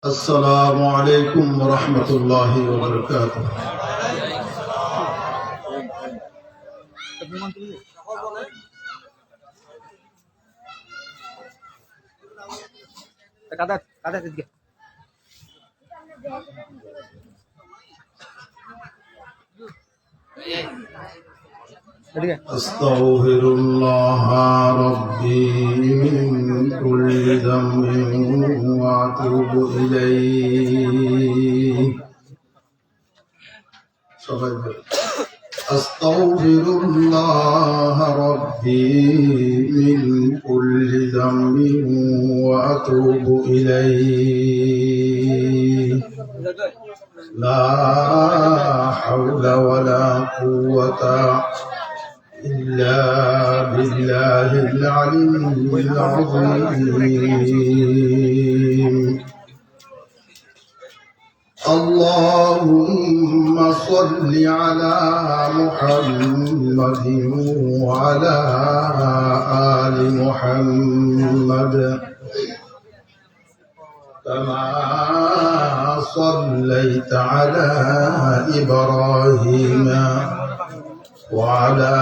السلام عليكم ورحمة الله وبركاته. أستغفر الله ربي من كل ذنب وأتوب إليه. أستغفر الله ربي من كل ذنب وأتوب إليه. لا حول ولا قوة إلا بالله العلي العظيم. اللهم صل على محمد وعلى آل محمد كما صليت على إبراهيم وعلى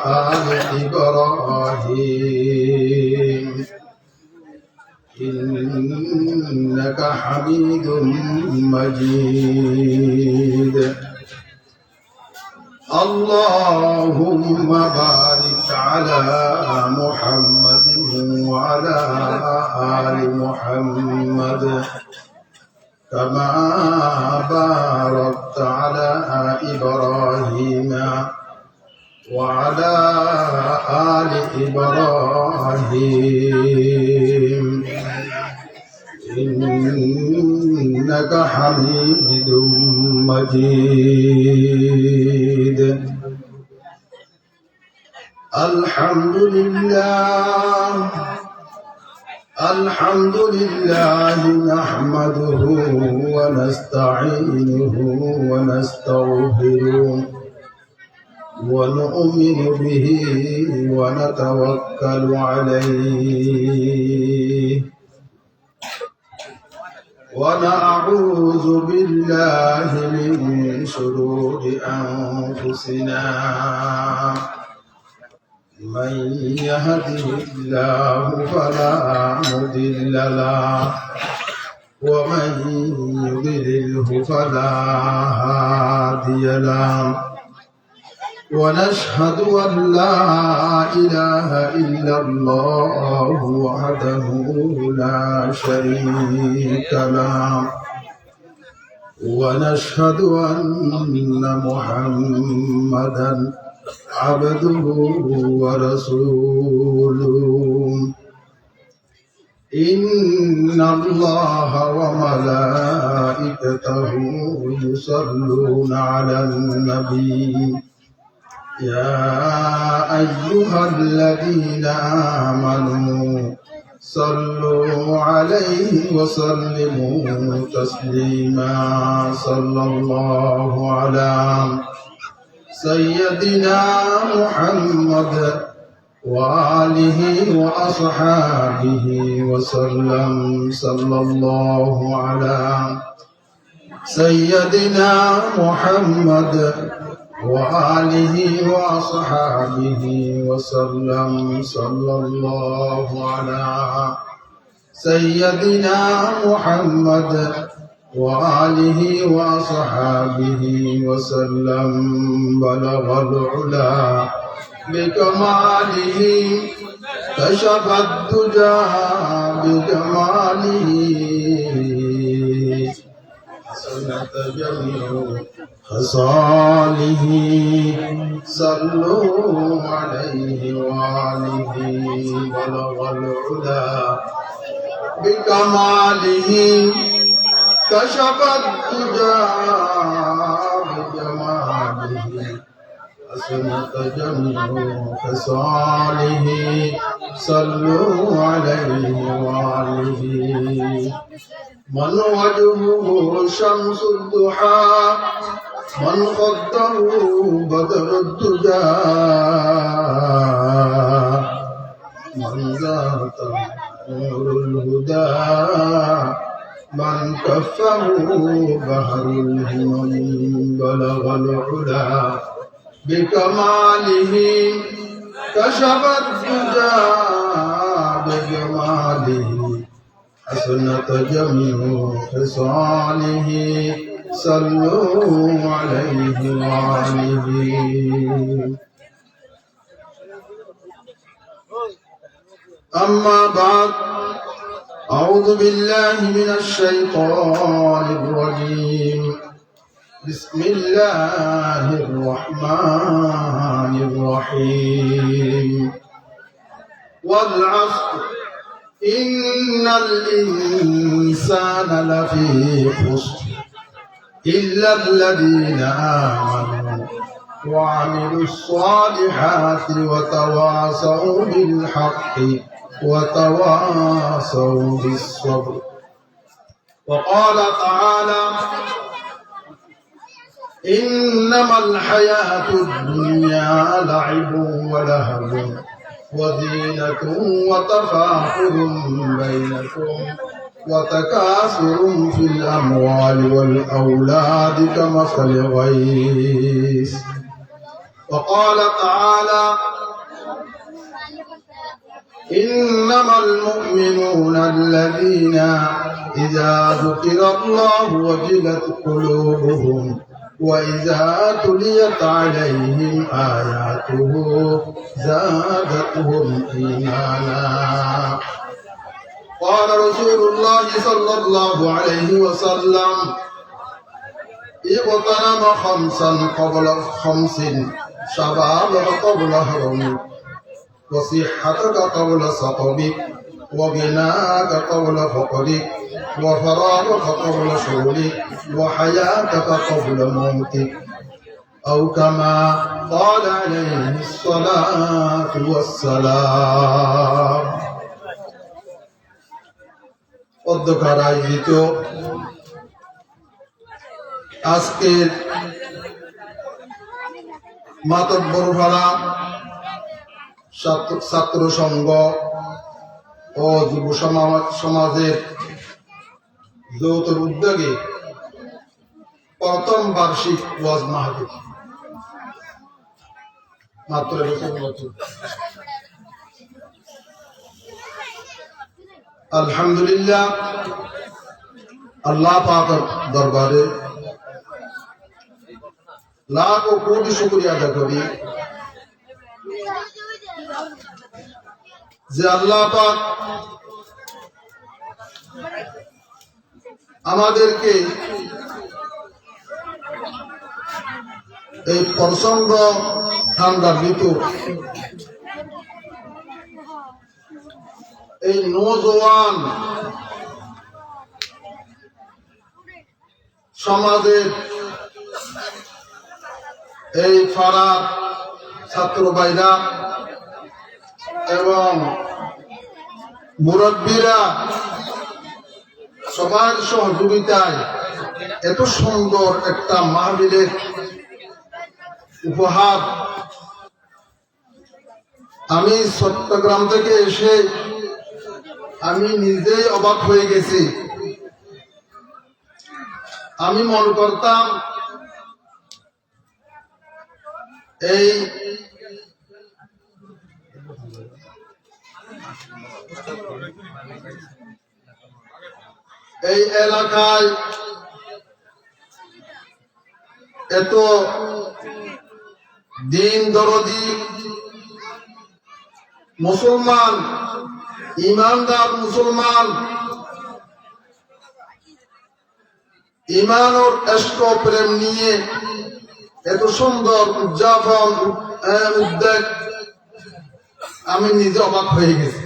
آل إبراهيم إنك حميد مجيد. اللهم بارك على محمد وعلى آل محمد كما باركت على إبراهيم وعلى آل إبراهيم إنك حميد مجيد. الحمد لله نحمده ونستعينه ونستغفره ونؤمن به ونتوكل عليه ونعوذ بالله من شرور أنفسنا. من يهده الله فلا مضل له ومن يضلله فلا هادي له. ونشهد أن لا إله إلا الله وحده لا شريك له. ونشهد أن محمدا عبده ورسوله. إن الله وملائكته يصلون على النبي يا أيها الذين آمنوا صلوا عليه وسلموا تسليما. صلى الله على سيدنا محمد وآله وأصحابه وسلم. صلى الله على سيدنا محمد وآله وأصحابه وسلم. صلى الله على سيدنا محمد وآله وأصحابه وسلم. بلغ العلا بكماله كشف الدجى بجماله حسنت جميع خصاله. صلوا عليه وآله. بلغ العلا بكماله كشف الدجى بجماله حسنت جميع خصاله. صلوا عليه وآله. من وجهه شمس الضحى من خده بدر الدجى من ذات نور الهدى من كفه بحر الهمم بلغ العلا بكماله كشف الدجى بجماله حسنت جميع خصاله صلوا عليه وآله. أما بعد، أعوذ بالله من الشيطان الرجيم. بسم الله الرحمن الرحيم. والعصر إن الإنسان لفي خسر إلا الذين آمنوا وعملوا الصالحات وتواصوا بالحق وتواصوا بالصبر. وقال تعالى: إنما الحياة الدنيا لعب ولهو وزينة وتفاخر بينكم وتكاثر في الأموال والأولاد كمثل غيث. وقال تعالى: إنما المؤمنون الذين إذا ذكر الله وجلت قلوبهم وإذا تليت عليهم آياته زادتهم إيمانا. قال رسول الله صلى الله عليه وسلم: اغتنم خمسا قبل خمس، شبابك قبل هرمك، وصحتك قبل سقمك، وغناك قبل فقرك، وفراغك قبل شغلك، وحياتك قبل موتك، أو كما قال عليه الصلاة والسلام. অধ্যকার আয়োজিত আজকের মাতব্বরপাড়া ছাত্র সংঘ ও যুব সমাজের যৌথ উদ্যোগে প্রথম বার্ষিক ওয়াজ মাহফিল মাত্র বছর। আলহামদুলিল্লাহ, আল্লাহ পাকের দরবারে লাখ ও কোটি শুকরিয়া আদায় করি যে আল্লাহ পাক আমাদেরকে এই প্রসঙ্গ ঠান্ডার ঋতু এই নওজোয়ান সমাজের এই ফারাক ছাত্র ভাইরা এবং মুরব্বীরা সবার সহযোগিতায় এত সুন্দর একটা মাহফিলের উপহার আমি চট্টগ্রাম থেকে এসে আমি নিজেই অবাক হয়ে গেছি। আমি মনে করতাম এই এলাকায় এত দিন দরদি মুসলমান, ইমানদার মুসলমান, ইমান ও ইশক প্রেম নিয়ে এত সুন্দর উদযাপন উদ্যোগ আমি নিজে অবাক হয়ে গেছি।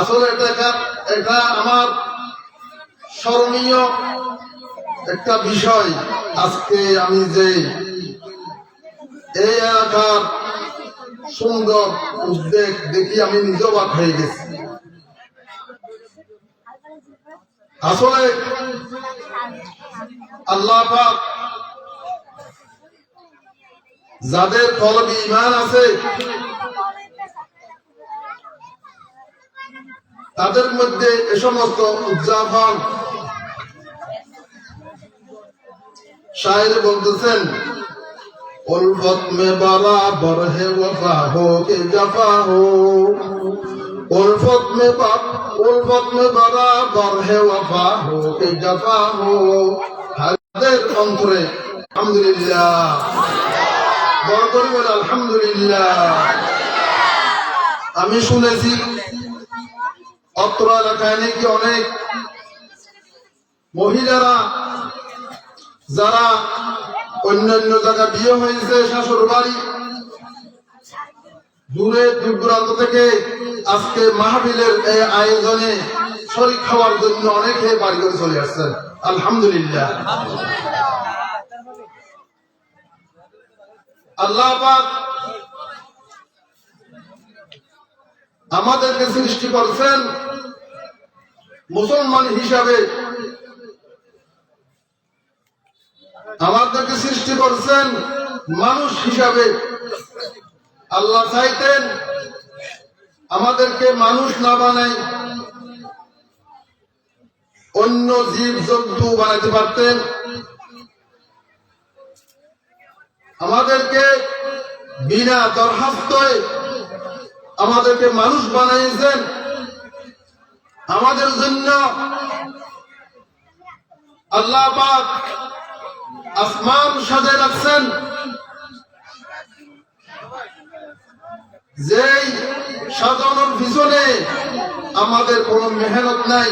আসলে এটা আমার স্মরণীয় একটা বিষয়। আজকে আমি যে এই এলাকার সুন্দর উদ্যোগ দেখি আমি নিজে অবাক হয়ে গেছি। আসলে আল্লাহ পাক যাদের কলবে ঈমান আছে তাদের মধ্যে এ সমস্ত উদযাপন শায়ের বলতেছেন उल्फत में बराबर है वफा हो के जफा हो उल्फत में बराबर है वफा हो के जफा हो হাদের অন্তরে আলহামদুলিল্লাহ বড় করে বলে আলহামদুলিল্লাহ। আমি শুনেছি অত্র এলাকায় নাকি অনেক মহিলারা যারা অন্যান্য জায়গা বিয়ে হয়েছে শাশুর বাড়ি দূরে দূর দূরান্ত থেকে আজকে মাহফিলের এই আয়োজনে শরীক খাওয়ার জন্য অনেকে বাড়ি করে চলে আসছেন আলহামদুলিল্লাহ। আল্লাহ পাক আমাদেরকে সৃষ্টি করছেন মুসলমান হিসাবে, আমাদেরকে সৃষ্টি করছেন মানুষ হিসাবে। আল্লাহ চাইতেন আমাদেরকে মানুষ না বানাই অন্য জীব জন্তু বানাইতে পারতেন। আমাদেরকে বিনা দরখাস্তই আমাদেরকে মানুষ বানাইছেন। আমাদের জন্য আল্লাহ পাক আসমান সাজায় রাখছেন, যেই সাজানোর পিছনে আমাদের কোনো মেহনত নাই।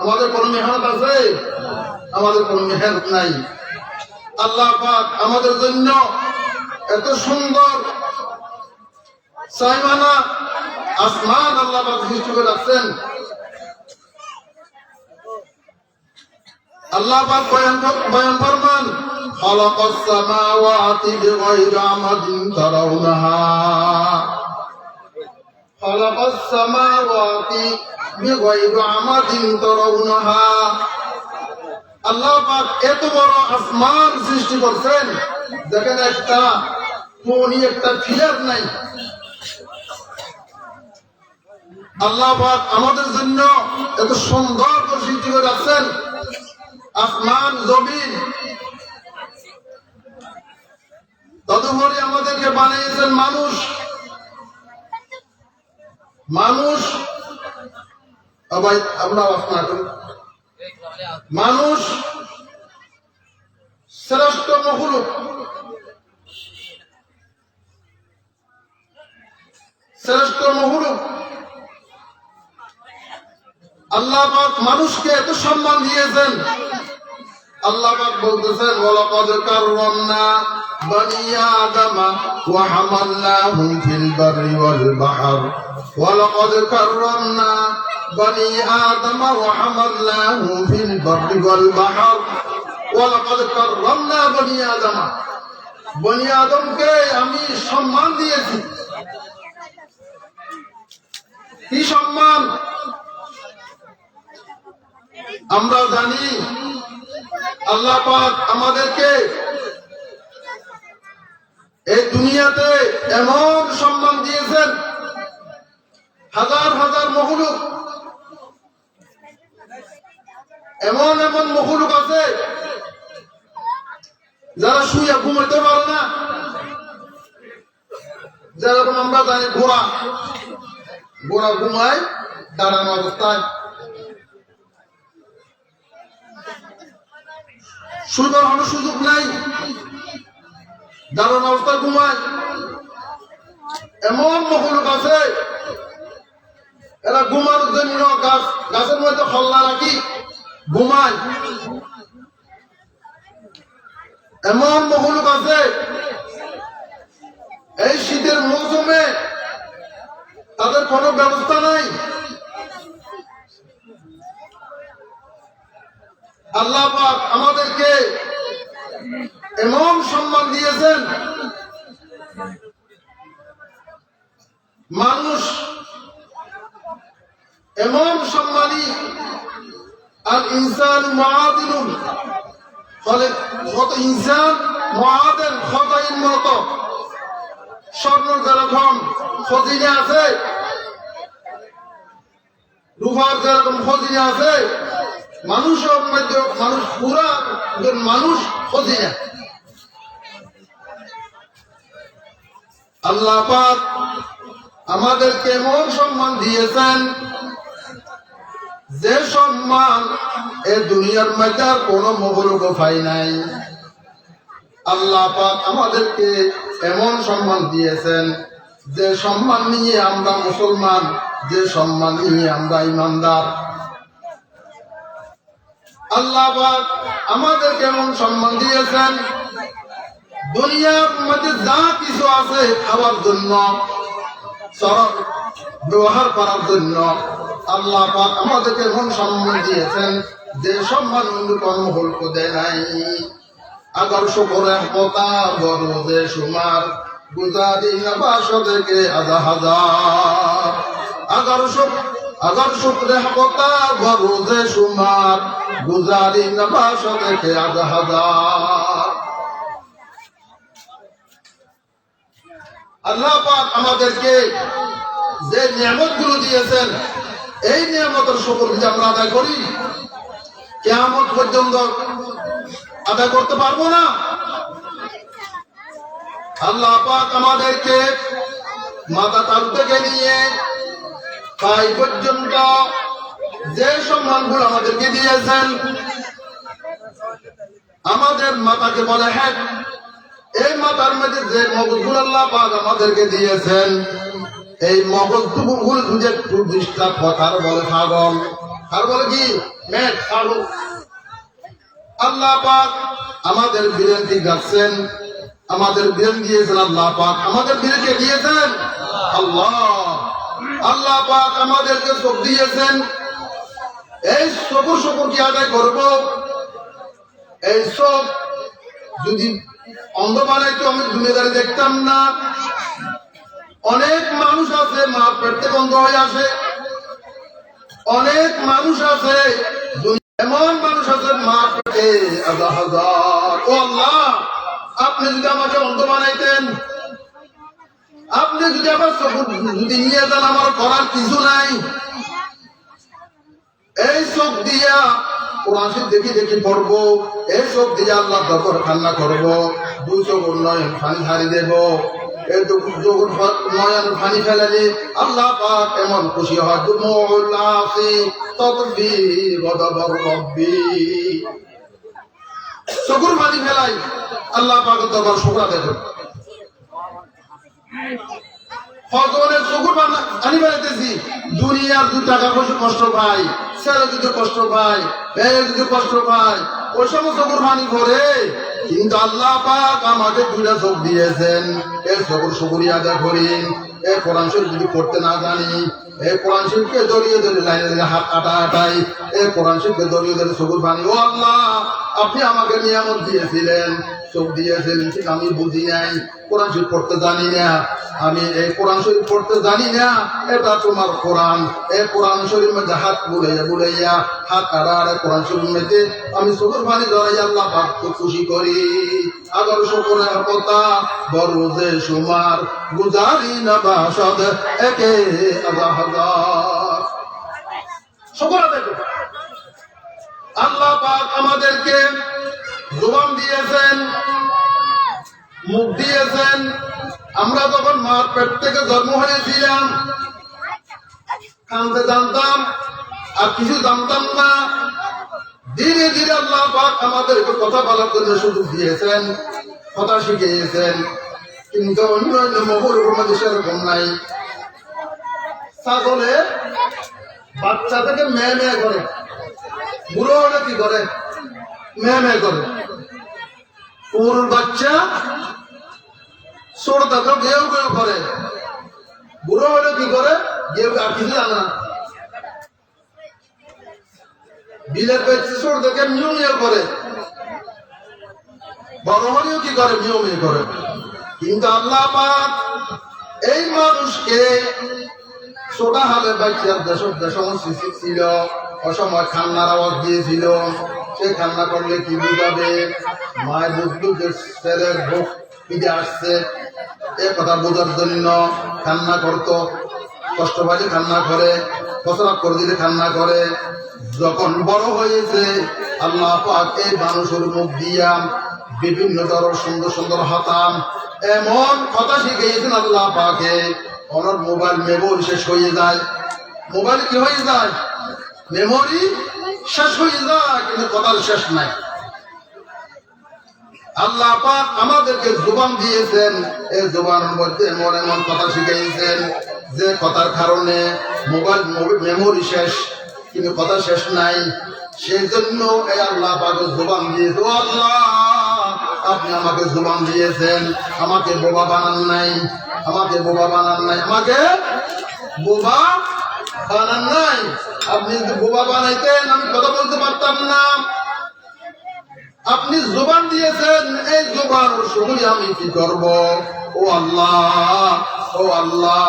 আমাদের কোনো মেহনত আছে? আমাদের কোনো মেহনত নাই। আল্লাহ পাক আমাদের জন্য এত সুন্দর সাইমানা আসমান আল্লাহ পাক সৃষ্টি করে রাখছেন। আল্লাহ পাক বয়ান ফরমান খালাকাস সামাওয়াতি বিগাইরি আমাদিন তারাউনাহা খালাকাস সামাওয়াতি বিগাইরি আমাদিন তারাউনাহা। আল্লাহ পাক এত বড় আসমান সৃষ্টি করছেন, দেখেন একটা কোনি একটা ফিলার নাই। আল্লাহ পাক আমাদের জন্য এত সুন্দর করে সৃষ্টি করে রাখছেন আসমান জমিন। তদুপরি আমাদেরকে বানিয়েছেন মানুষ। মানুষ আমরা মানুষ শ্রেষ্ঠ মখলুক, শ্রেষ্ঠ মখলুক। আল্লাহ পাক মানুষকে এত সম্মান দিয়েছেন। আল্লাহ পাক বলতেছেন ওয়ালাকাদ কাররামনা বানি আদমা ওয়া হামালনাহুম ফিল বাররি ওয়াল বাহর ওয়ালাকাদ কাররামনা বানি আদমা ওয়া হামালনাহুম ফিল বাররি ওয়াল বাহর ওয়ালাকাদ কাররামনা বানি আদমা। বনি আদমকে আমি সম্মান দিয়েছি। কি সম্মান? আমরা জানি আল্লাহ পাক আমাদেরকে এই দুনিয়াতে এমন সম্মান দিয়েছেন, হাজার হাজার মখলুক, এমন এমন মখলুক আছে যারা শুয়ে ঘুমাইতে পারে না। যেরকম আমরা জানি ঘোড়া, ঘোড়া ঘুমায় দাঁড়ানো অবস্থায়, শুইবার কোনো সুযোগ নাই, দাঁড়ানো অবস্থায় ঘুমায়। এমন মখলুক আছে এরা ঘুমানোর জন্য গাছের মধ্যে খল্লা রাখি ঘুমায়। এমন মখলুক আছে এই শীতের মৌসুমে তাদের কোনো ব্যবস্থা নাই। আল্লাহ পাক আমাদেরকে এমন সম্মান দিয়েছেন, মানুষ এমন সম্মানী। আর ইনসান মুআদিলুন, ফলে কত ইনসান মুআদিল খতাইন মত স্বর্ণ যেরকম খজিনে আছে রূপার যেরকম খজিনা আছে, মানুষের মধ্যে মানুষ পুরা মানুষ খজিনা। আল্লাহ পাক আমাদের কেমন সম্মান দিয়েছেন, যে সম্মান এ দুনিয়ার মধ্যে আর কোনো মহলুক পাই নাই। আল্লাহ পাক আমাদেরকে এমন সম্মান দিয়েছেন, যে সম্মান নিয়ে আমরা মুসলমান, যে সম্মান নিয়ে আমরা ইমানদার। আল্লাহ পাক আমাদের কেমন সম্মান দিয়েছেন, দুনিয়ার মধ্যে যা কিছু আছে খাওয়ার জন্য, ব্যবহার করার জন্য, আল্লাহ পাক আমাদেরকে এমন সম্মান দিয়েছেন, যে সম্মান অন্য কোনো হলক দেয় নাই। আগার শুকরে হতা বরদে সুমার, গুজারি নবাস থেকে আধা হাজার। আগার শুকরে হতা বরদে সুমার, গুজারি নবাস থেকে আধা হাজার। আল্লাহ পাক আমাদেরকে যে নিয়ামত গুলো দিয়েছেন, এই নিয়ামতের শুকর যদি আমরা আদায় করি, কিয়ামত পর্যন্ত আদায় করতে পারবো না। আল্লাহ পাক আমাদেরকে মাথা তালু থেকে নিয়ে পাই পর্যন্ত যে সম্মানগুলো আমাদেরকে দিয়েছেন, আমাদের মাথাকে বলে হেড। এই মাথার মধ্যে যে মগজগুলো আল্লাহ পাক আমাদেরকে দিয়েছেন, এই মগজগুলো যে প্রতিষ্ঠা কথার বলে পাগল, আর বলে কি মেঘ পাগল। আল্লাহ পাক আমাদের ব্রেন ঠিক রাখছেন, আমাদের ব্রেন দিয়েছেন আল্লাহ পাক, আমাদের ব্রেনকে দিয়েছেন আল্লাহ। আল্লাহ পাক আমাদেরকে চোখ দিয়েছেন, এই শুকর কি আদায় করব? এই চোখ যদি অন্ধ বানাইতো আমি দুনিয়াদারি দেখতাম না। অনেক মানুষ আছে মা পেট থেকে অন্ধ হয়ে আসে, অনেক মানুষ আছে, এমন মানুষ আছে মা পেটে আধা হাজার। ও আল্লাহ, আপনি যদি আমাকে অন্ধ বানাইতেন, আপনি যদি আমার চোখ যদি নিয়ে যান, আমার করার কিছু নাই। এই চোখ দিয়া কোরআন দেখি দেখি পড়বো, এই চোখ দিয়ে আল্লাহ দরবার কান্না করবো, দু চোখ উন্নয়ন পানি হারি দেব। এই চোখ নয়ন পানি ফেলেনি আল্লাহ পাক এমন খুশি হয়। চোখের পানি ফেলাই আল্লাহ পাক দরবার শুকরা দেব। ফজরের চোখের পানি ফেলাইতেছি, দুনিয়ার 2 টাকা পয়সা কষ্ট পাই, ছেলে যদি কষ্ট পায়, মেয়ে যদি কষ্ট পায়, ওই সমস্ত কোরবানি করে। কিন্তু আল্লাহ পাক আমাকে 2টা চোখ দিয়েছেন, এই চোখের শুকরিয়া আদায় করি। এই কোরআন শরীফ যদি পড়তে না জানি, এই কোরআন শরীফকে জড়িয়ে ধরে লাইনে হাত কাটাই, এই কোরআন শরীফকে জড়িয়ে ধরে চোখের পানি। ও আল্লাহ, আপনি আমাকে নিয়ামত দিয়েছিলেন, চোখ দিয়েছিলেন, ঠিক আমি বুঝি নাই, কোরআন শরীফ পড়তে জানি না, আমি এই কোরআন শরীফ পড়তে জানি না। এটা তোমার কোরআন, এই কোরআন শরীফ মধ্যে হাত বুলাইয়া হাত কাটার কোরআন শরীফ মধ্যে আমি চোখের পানি ধরাই আল্লাহ পাককে খুশি করি। আগার শুকরের কথা বরদে সুমার, গুজারি নবাসদ একে আধা হাজার। শুকর আদায় করো। আল্লাহ পাক আমাদেরকে জবান দিয়েছেন, মুখ দিয়েছেন। আমরা যখন মার পেট থেকে জন্ম হয়েছিলাম, কানতে জানতাম আর কিছু জানতাম না। ধীরে ধীরে আল্লাহ পাক আমাদেরকে কথা বলার জন্য সুযোগ দিয়েছেন, কথা শিখিয়েছেন। কিন্তু অন্য অন্য মহলের মধ্যে সেরকম নাই। ছাগলে বাচ্চা থেকে মেয়ে মেয়ে করে, বুড়ো হলে কি করে? মেয়ে মেয়ে করে। ওর বাচ্চা ছোট থাকলে গেউ গেউ করে, বুড়ো হলে কি করে? গেউ আর কিছু জানে না। বিলের বাচ্চা ছোট থেকে মিউ মিউ করে, বড় হলেও কি করে? মিউ মিউ করে। কিন্তু আল্লাহ পাক এই মানুষকে ছোটা হালে বাচ্চার দেশ ছিল, অসময় খান্নার আওয়াজ দিয়েছিল। সে খান্না করলে কি বুঝাবে? মায়ের বুঝলো যে ছেলের ভোগ ফিরে আসছে, এ কথা বোঝার জন্য কান্না করতো, কষ্ট পাইলে কান্না করে। প্রস্রাব করে দিলে কান্না করে। যখন বড় হয়েছে আল্লাহ পাক এই মানুষের মুখ দিয়া বিভিন্ন ধরনের সুন্দর সুন্দর হাতাম এমন কথা শিখিয়েছেন আল্লাহ পাকে, ওনার মোবাইল মেমোরি শেষ হয়ে যায়। মোবাইল কি হয়ে যায়? মেমোরি শেষ হয়ে যায়, কিন্তু কথার শেষ নাই। আল্লাহ পাক আমাদেরকে জুবান দিয়েছেন, এই জুবানের মধ্যে এমন এমন কথা শিখিয়েছেন যে কথার কারণে মোবাইল মেমোরি শেষ, কিন্তু কথা শেষ নাই। সেই জন্য এই আল্লাহ পাক জুবান দিয়েছে। ও আল্লাহ, আপনি আমাকে জুবান দিয়েছেন, আমাকে বোবা বানান নাই, আমাকে বোবা বানান নাই, আমাকে বোবা বানান নাই। আপনি যদি বোবা বানাইতেন আমি কথা বলতে পারতাম না। আপনি জুবান দিয়েছেন, এই জুবান শুকরিয়া আমি কি করব? ও আল্লাহ, ও আল্লাহ,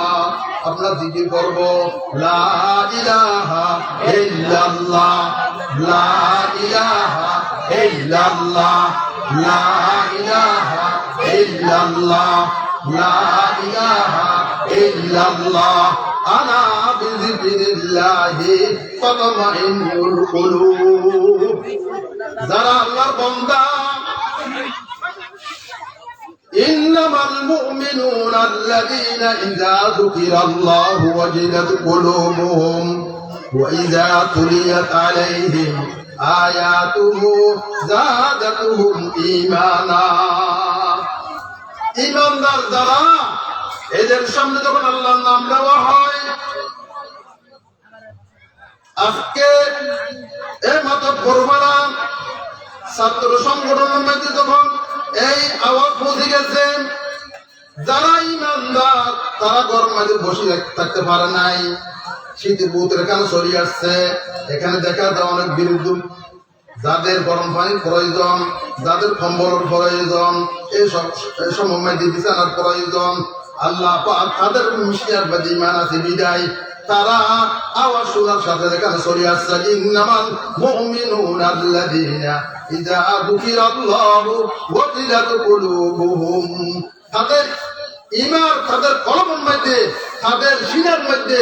আপনার জিকির করব। লা ইলাহা ইল্লাল্লাহ, লা ইলাহা ইল্লাল্লাহ, লা ইলাহা ইল্লাল্লাহ, লা ইলাহা ইল্লাল্লাহ। আলা বিযিকরিল্লাহি তাতমাইন্নুল কুলুব। যারা আল্লাহর বান্দা, ইন্নামাল মুমিনুনা আল্লাযীনা ইযা যুকিরাল্লাহু ওয়াজিলাত কুলুবুহুম ওয়া ইযা তুলিয়াত আলাইহিম আয়াতুহু যাদাতুহুম ঈমানা। ঈমানদার যারা, এদের সামনে যখন আল্লাহর নাম নেওয়া হয়, আজকে এই মতো করবানা ছাত্র সংগঠনের মধ্যে যখন এই আওয়াজ পৌঁছে গেছে, যারা ইমানদার তারা ঘরের মাঝে বসে থাকতে পারে নাই, শীতের বুতের এখানে চলে আসছে। এখানে দেখা যায় অনেক বিরুদ্ধ, যাদের গরম পানির প্রয়োজন, যাদের কম্বলের প্রয়োজন, এই সময় বিছানার প্রয়োজন, আল্লাহ পাক তাদের মিশিয়ার বাদী ইমান আছে বিদায় তারা আওয়াজ শোনার সাথে এখানে চলে আসছে। ইন্নামাল মুমিনুনা আল্লাযীনা ইযা যুকিরাল্লাহু ওয়াজিলাত কুলুবুহুম। তাদের ঈমান তাদের কলবের মধ্যে, তাদের সিনার মধ্যে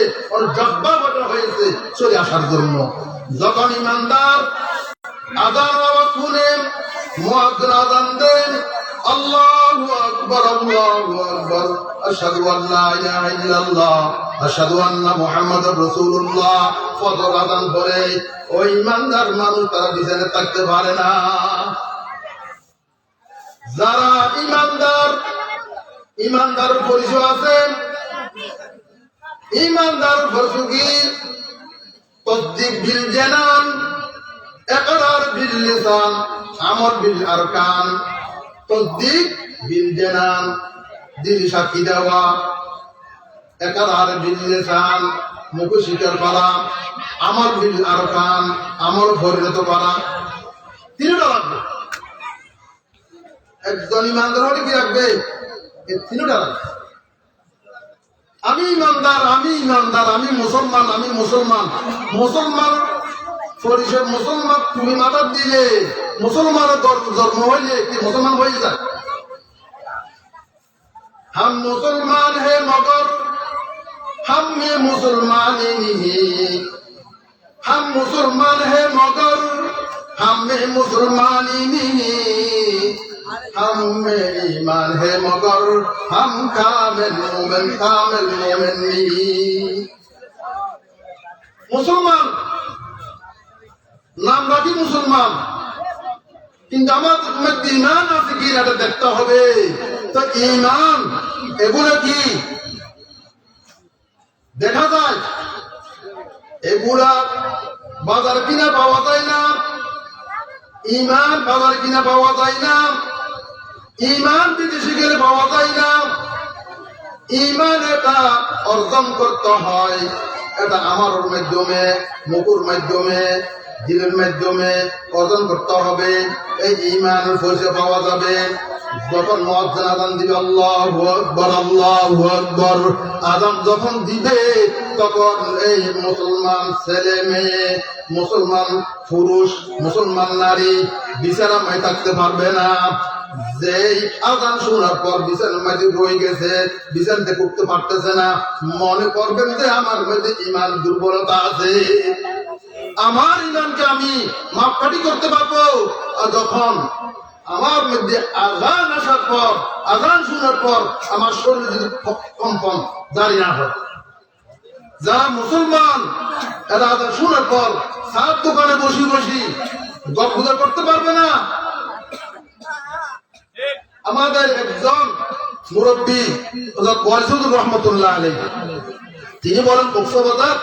জজ্বা বড় হয়েছে চলে আসার জন্য। যখন ঈমানদার আযান আওয়াজ শুনেন, মুয়াজ্জিন আযান দেন, আল্লাহু আকবার, আল্লাহু আকবার, আশহাদু আল্লা ইলাহা ইল্লাল্লাহ, আশহাদু আন্না মুহাম্মাদুর রাসূলুল্লাহ, ফজর আযান পড়ে ওই ইমানদার মানুষ তারা বিছানায় থাকতে পারে না। যারা ইমানদার, ইমানদারের পরিচয় আছে, ইমানদারের পরিচয় কি? তাসদীক বিল জানান, ইকরার বিল লিসান, আমল বিল আরকান। তাসদীক বিল জানান, দিল সাক্ষী দেওয়া, ইকরার বিল লিসান, মুখ স্বীকার করা, আমল বিল আরকান, আমল পরিণত করা। তিনটা লাগবে। একজন ইমানদার হলে কি রাখবে? এই তিনটা রাখবে। আমি ইমানদার, আমি ইমানদার, আমি মুসলমান, আমি মুসলমান। মুসলমান পরিচয়, মুসলমান তুমি মাথা দিলে মুসলমানের জন্ম হইলে কি মুসলমান হয়ে যায়? हम मुसलमान है मगर हम में मुसलमान नहीं, हम मुसलमान है मगर हम में मुसलमान नहीं, हम में ईमान है मगर हम कामिल मोमिन नहीं। मुसलमान नाम রাখি মুসলমান, কিন্তু আমার মধ্যে ঈমান আছে কি এটা দেখতে হবে। তো ঈমান এগুলো কি দেখা যায়? এগুলা বাজার কিনা পাওয়া যায় না। ঈমান বাজার কিনা পাওয়া যায় না। ঈমান বিদেশে গেলে পাওয়া যায় না। ঈমান এটা অর্জন করতে হয়, এটা আমার মাধ্যমে, মুখের মাধ্যমে, দিলের মাধ্যমে অর্জন করতে হবে। এই ঈমানের পরিচয় পাওয়া যাবে যখন মুয়াজ্জিন আযান দিবে, আল্লাহু আকবার, আল্লাহু আকবার। আযান যখন দিবে তখন এই মুসলমান ছেলে মেয়ে, মুসলমান পুরুষ, মুসলমান নারী বিছানায় থাকতে পারবে না। যে আজান শোনার পর বিছানার মাঝে রয়ে গেছে, বিছান থেকে উঠতে পারতেছে না, মনে করবেন যে আমার মধ্যে ইমান দুর্বলতা আছে। আমার ইমানকে আমি মাপকাঠি করতে পারবো আর যখন আমার মধ্যে আজান আসার পর, আজান শোনার পর আমার শরীর যদি কম্পন জারি না হয়। যারা মুসলমান এরা আজান শোনার পর সার দোকানে বসি বসি গল্প করতে পারবে না। আমাদের একজন মুরব্বী ওয়াজিদুর রহমতুল্লাহ আলাইহি, তিনি বলেন কক্সবাজার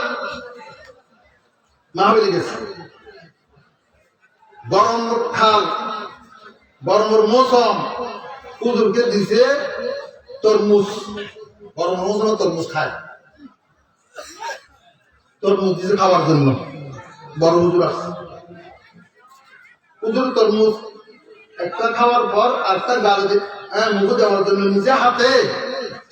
মাহফিলে গেছে, গরম খাল, গরমের মৌসুম, হুজুরকে দিছে তরমুজ, গরম মৌসুমে তরমুজ খায়, তরমুজ দিছে খাওয়ার জন্য। বড় হুজুর আছে, হুজুর তরমুজ একটা খাওয়ার পর একটা গালে মুখে দেওয়ার জন্য নিজে হাতে,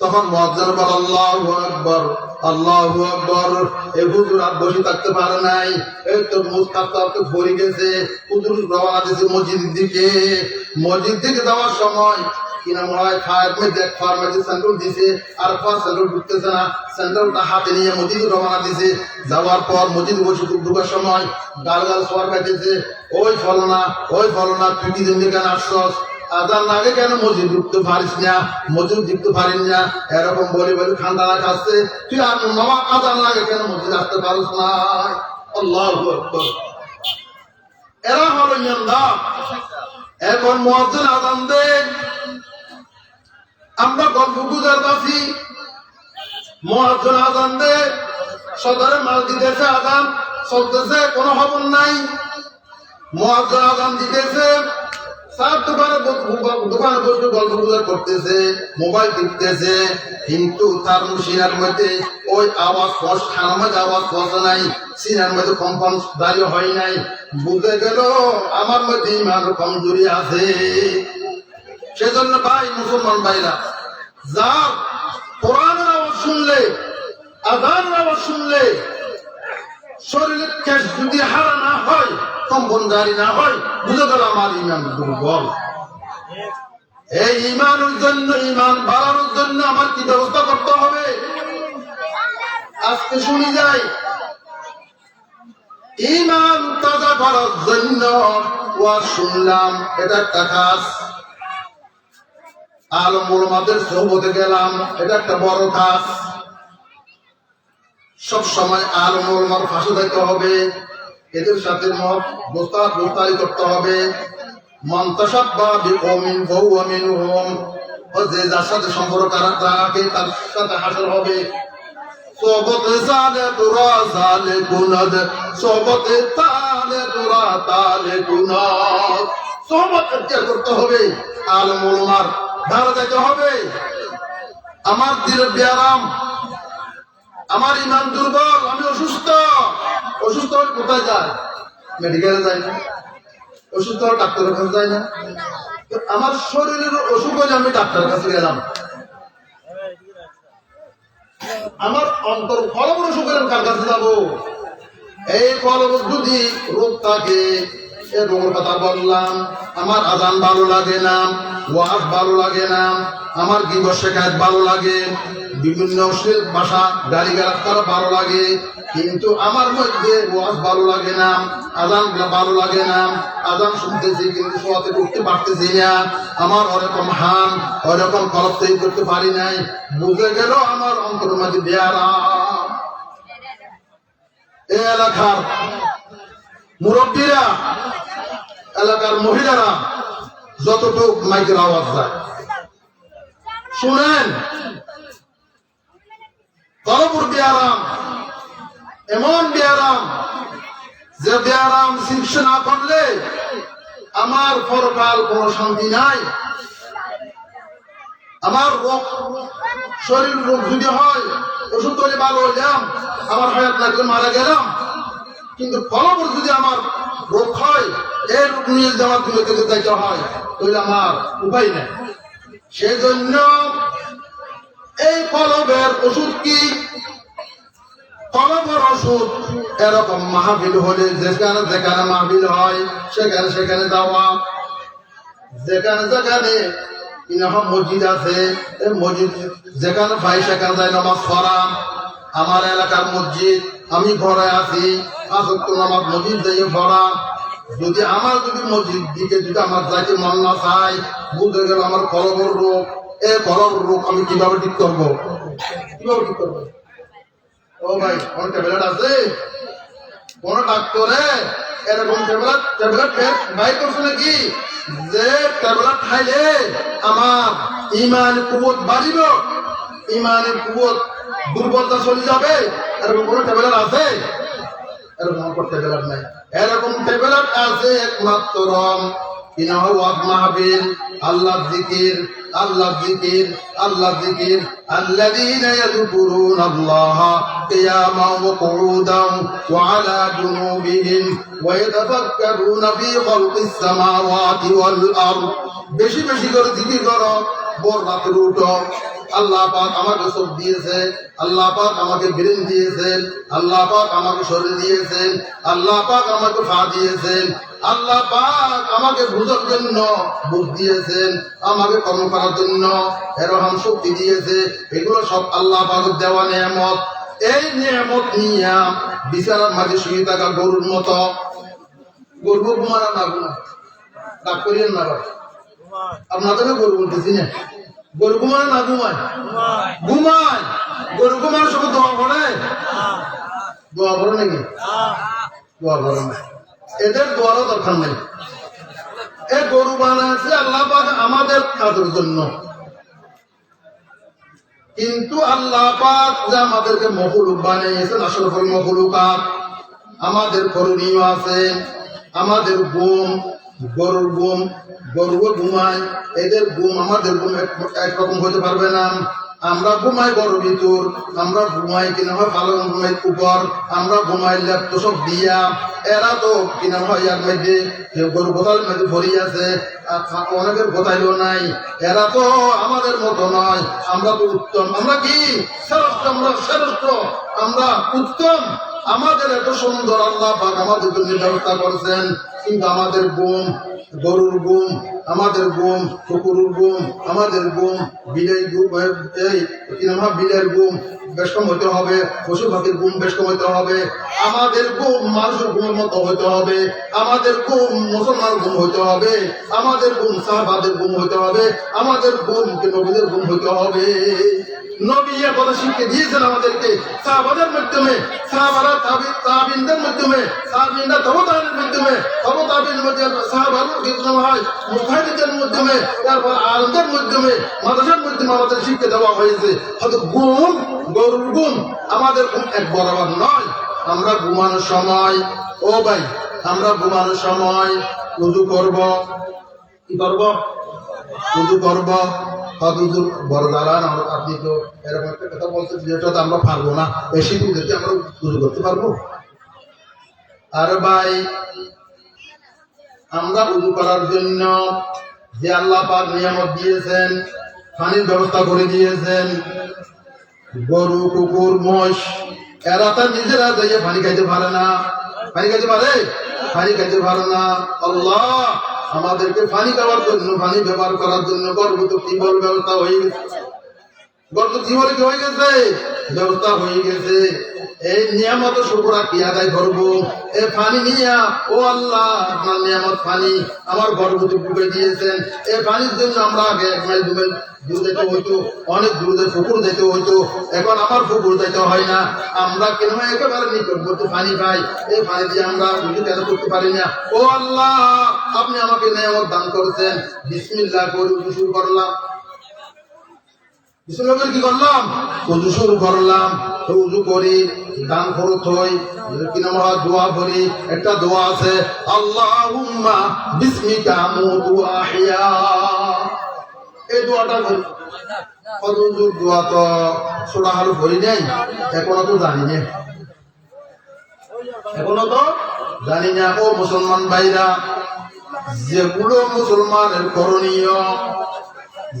তখন মুয়াজ্জিন বলে আল্লাহু আকবার, আল্লাহু আকবার। এই হুজুর আর বসে থাকতে পারে নাই, এই তরমুজ খাতে ভরে গেছে। হুজুর রওনা দিয়েছে মসজিদের দিকে। মসজিদ দিকে যাওয়ার সময় কিনা মনে হয় খায়ের মধ্যে খাওয়ার মধ্যে স্যান্ডেল দিছে, আর স্যান্ডেল ঢুকতেছে না, স্যান্ডেলটা হাতে নিয়ে মসজিদে রওনা দিছে। যাওয়ার পর মসজিদে বসে ঢুকার সময় গাল গাল সোয়ার কাটতেছে, ওই ফলনা, ওই ফলনা, তুই কি দিন কেন আসছস, আজান লাগে কেন মসজিদ ঢুকতে পারিস না, মসজিদ ঢুকতে পারিস না, এরকম বলে বলে ঠান্ডা খাচ্ছে, তুই আর মামা আজান লাগে কেন মসজিদ আসতে পারিস না। আল্লাহু আকবার। এরা হলো ইমানদার। এখন মুয়াজ্জিন আজান দেন, আমরা গল্প গুজার পাচ্ছি, মুয়াজ্জিন আজান দে, সদরে মাল দিতেছে, আজান চলতেছে, কোনো খবর নাই। মুয়াজ্জিন আজান দিতেছে, সার দোকানে বসে গল্প গুজর করতেছে, মোবাইল টিপতেছে, কিন্তু তার সিনার মধ্যে ওই আওয়াজ খানার মধ্যে আওয়াজ পৌঁছে নাই, সিনার মধ্যে কম্পন দাঁড়িয়ে হয় নাই। বুঝে গেল আমার মধ্যে ইমান কমজোরি আছে। সেজন্য ভাই মুসলমান ভাইরা, যার কোরআনের আওয়াজ শুনলে, আযানের আওয়াজ শুনলে শরীরের কেশ যদি হারা না হয়, কম্পন জারি না হয়, বুঝে গেল আমার ইমান দুর্বল। এই ইমানের জন্য, ইমান বাড়ানোর জন্য আমার কি ব্যবস্থা করতে হবে? আজকে শুনি যাই, ইমান তাজা করার জন্য ওয়াজ শুনলাম, এটা একটা কাজ। আলেম ওলামাদের সোহবতে গেলাম, এটা একটা বড় কাজ। সব সময় আলেম ওলামার পাশে থাকতে হবে, এদের সাথে মত দোস্তারি করতে হবে। মান তাশাব্বাহা বিকওমিন ফাহুয়া মিনহুম, যে যার সাথে সম্পর্ক রাখে তার সাথে হাসর হবে। সোহবতে জালে তোরা জালে গুনাদ, সোহবতে তালে তোরা তালে গুনাদ। সোহবত করতে হবে, আলেম ওলামার ভালো যাইতে হবে। আমার দিলের ব্যায়াম, আমার ইমান দুর্বল, আমি অসুস্থ। অসুস্থ হলে কোথায় যায়? মেডিকেলে যায় না। অসুস্থ হলে ডাক্তারের কাছে যায় না। আমার শরীরের অসুখ হলে আমি ডাক্তারের কাছে গেলাম। আমার অন্তর ফলবর অসুখ হলে কার কাছে যাবো? এই ফলবর যদি রোগ থাকে, এ রোগের কথা বললাম। আমার আজান ভালো লাগে না, ওয়াজ ভালো লাগে না, আমার গীবত শেখায়ত ভালো লাগে, বিভিন্ন অশ্লীল ভাষা গালিগালাজ করা ভালো লাগে, কিন্তু আমার মধ্যে ওয়াজ ভালো লাগে না, আজান ভালো লাগে না। আজান শুনতেছি কিন্তু সোয়াতে করতে পারতেছি না। আমার ওরকম হান, ওরকম কলব তৈরি করতে পারি নাই। বুঝে গেল আমার অন্তরের মধ্যে বেয়ারাম। এই এলাকার মুরব্বীরা, এলাকার মহিলারা যতটুক মাইকের আওয়াজ যায় শুনেন, কলবুর বেয়ারাম, এমন বেয়ারাম যে বেয়ারাম চিকিৎসা না করলে আমার পরকাল কোনো শান্তি নাই। আমার রোগ, শরীর রোগ যদি হয়, ওষুধ তৈরি ভালো হইলাম, আমার হায়াত লাগলে মারা গেলাম। কিন্তু কলবর যদি আমার রোগ হয়, এই রোগ নিয়ে যাওয়ার দিকে থেকে যাইতে হয়, তাহলে আমার উপায় নেই। সেজন্য এই কলবের ওষুধ কি? কলবের ওষুধ এরকম মাহফিল হলে যেখানে যেখানে মাহফিল হয় সেখানে সেখানে যাওয়া, যেখানে যেখানে মসজিদ আছে, এই মসজিদ যেখানে ভাই সেখানে যায় নামাজ পড়াম। আমার এলাকার মসজিদ, আমি ঘরে আছি, 5 ওয়াক্ত নামাজ মসজিদ দিয়ে পড়াম। যদি আমার মসজিদ দিকে যদি আমার যাইতে মন না চাই, বুঝে গেল আমার কলবর রোগ, এই কলবর রোগ আমি কিভাবে ঠিক করবো? কিভাবে ঠিক করবো? ও ভাই, কোন ট্যাবলেট আছে? কোন ডাক্তারে এরকম ট্যাবলেট বাই করছে নাকি যে ট্যাবলেট খাইলে আমার ইমান কুবত বাড়িব, ইমানের কুবত দুর্বলতা চলে যাবে? এরকম কোন ট্যাবলেট আছে? এরকম কোন ট্যাবলেট নাই। এরকম ট্যাবলেট আছে একমাত্র মাহফিল, আল্লাহর জিকির, আল্লাহর জিকির, আল্লাহর জিকির। আল্লাযীনা ইয়াযকুরুনাল্লাহা কিয়ামান ওয়া কুউদান ওয়া আলা জুনুবিহিম ওয়া ইয়াতাফাক্কারুনা ফী খালকিস সামাওয়াতি ওয়াল আরদ। বেশি বেশি করে জিকির করো, ভোর রাতে উঠো। আল্লাহ পাক আমাকে চোখ দিয়েছে, আল্লাহ পাক আমাকে ব্রেন দিয়েছেন, আল্লাহ পাক আমাকে শরীর দিয়েছেন, আল্লাহ পাক আমাকে পা দিয়েছেন, আল্লাহ পাক আমাকে বুঝার জন্য বুঝ দিয়েছেন, আমাকে কর্ম করার জন্য এরকম শক্তি দিয়েছে। এগুলো সব আল্লাহ পাকের দেওয়া নিয়ামত। এই নিয়ামত নিয়ে বিছানার মাঝে শুয়ে থাকা গরুর মতো, গরু ঘুমানা না ঘুমা ডাক করিয়েন না ভাই, আপনাদেরকে গরু বলতেছি না। গরু ঘুমানো না ঘুমায়? ঘুমায়। গরু ঘুমানোর সময় দোয়া পড়ে? দোয়া পড়ে নাকি? দোয়া পড়ে না। এদের দোয়ারও দরকার নেই। এ গরু বানাইছে আল্লাহ পাক আমাদের কাজের জন্য, কিন্তু আল্লাহ পাক যে আমাদেরকে মখলুক বানিয়েছেন, আশরাফুল মখলুকাত, আমাদের করণীয় আছে। আমাদের ঘুম, গরুর ঘুম, গরুও ঘুমায়, এদের ঘুম আমাদের ঘুম একরকম হতে পারবে না। আমরা ঘুমাই গরুর ভিতর, আমরা ঘুমাই কিনা হয় পালন ঘুমের উপর, আমরা ঘুমাই ল্যাপটপ সব দিয়া। এরা তো কিনা হয় ইয়ার মধ্যে গরু গোতালের মধ্যে ভরি আছে, অনেকের গোতাইলেও নাই। এরা তো আমাদের মতো নয়, আমরা তো উত্তম। আমরা কি শ্রেষ্ঠ? আমরা শ্রেষ্ঠ, আমরা উত্তম। আমাদের এত সুন্দর আল্লাহ পাক আমাদের জন্য ব্যবস্থা করছেন, কিন্তু আমাদের ঘুম, গরুর ঘুম, আমাদের ঘুম, কুকুরের ঘুম, আমাদের ঘুম, বিলের ঘুম, বিলের ঘুম বেশ কম হইতে হবে, পশু পাখির ঘুম বেশ কম হইতে হবে। আমাদের ঘুম মানুষের ঘুমের মতো হইতে হবে, আমাদের ঘুম মুসলমান ঘুম হইতে হবে, আমাদের ঘুম সাহাবাদের ঘুম হইতে হবে, আমাদের ঘুম নবীদের ঘুম হইতে হবে। নবী এ কথা শিখে দিয়েছেন আমাদেরকে সাহাবাদের মাধ্যমে, সাহাবারা তাবিনদের মাধ্যমে, তাবিনরা তবু তাবিনের মাধ্যমে, তবু তাবিনের মধ্যে সাহাবারা কিছু হয় মুজাহিদদের মাধ্যমে, তারপর আলেমদের মাধ্যমে, মাদ্রাসার মাধ্যমে আমাদের শিক্ষা দেওয়া হয়েছে। হয়তো ঘুম, গরুর ঘুম, আমাদের ঘুম এক বরাবর নয়। আমরা ঘুমানোর সময়, ও ভাই, আমরা ঘুমানোর সময় উযু করব। কি করব? উযু করব। বড় দাঁড়ান, আপনি তো এরকম একটা কথা বলছেন যেটা তো আমরা পারবো না, বেশি বুঝতে আমরা উযু করতে পারবো? আর ভাই, আমরা উযু করার জন্য যে আল্লাহ পাক নিয়ামত দিয়েছেন, পানির ব্যবস্থা করে দিয়েছেন, গরু, কুকুর, মোষ এরা তো নিজেরা যাইয়ে পানি খাইতে পারে না। পানি খাইতে পারে? পানি খাইতে পারে না। আল্লাহ আমাদেরকে পানি খাওয়ার জন্য, পানি ব্যবহার করার জন্য গর্ভত টিউবওয়েল ব্যবস্থা হয়ে গেছে। গর্ভ টিউবওয়েল কি হয়ে গেছে? ব্যবস্থা হয়ে গেছে। এই নিয়ামত শুকর কি আদায় করবো? এই পানি নিয়ে, ও আল্লাহ আপনার নিয়ামত পানি আমার গর্ভতে ডুবে দিয়েছেন। এই পানির জন্য আমরা আগে 1 মাইল 2 মাইল দূর যেতে হইতো, অনেক দূরে পুকুর যেতে হইতো। এখন আমার পুকুর যেতে হয় না, আমরা কেন একেবারে নিকটবর্তী পানি পাই। এই পানি দিয়ে আমরা উযু কেন করতে পারি না? ও আল্লাহ, আপনি আমাকে নিয়ামত দান করেছেন। বিসমিল্লাহ করে উযু শুরু করলাম। কি করলাম? উযু শুরু করলাম। উযু করি, দান খরচ হই, দোয়া করি। একটা দোয়া আছে, আল্লাহুম্মা বিসমিকা আমুতু ওয়া আহইয়া। এই দোয়াটা করি। কত উযুর দোয়া তো ছোড়া হালু করি নাই, এখনো তো জানি না, এখনো তো জানি না। ও মুসলমান ভাইরা, যেগুলো মুসলমানের করণীয়,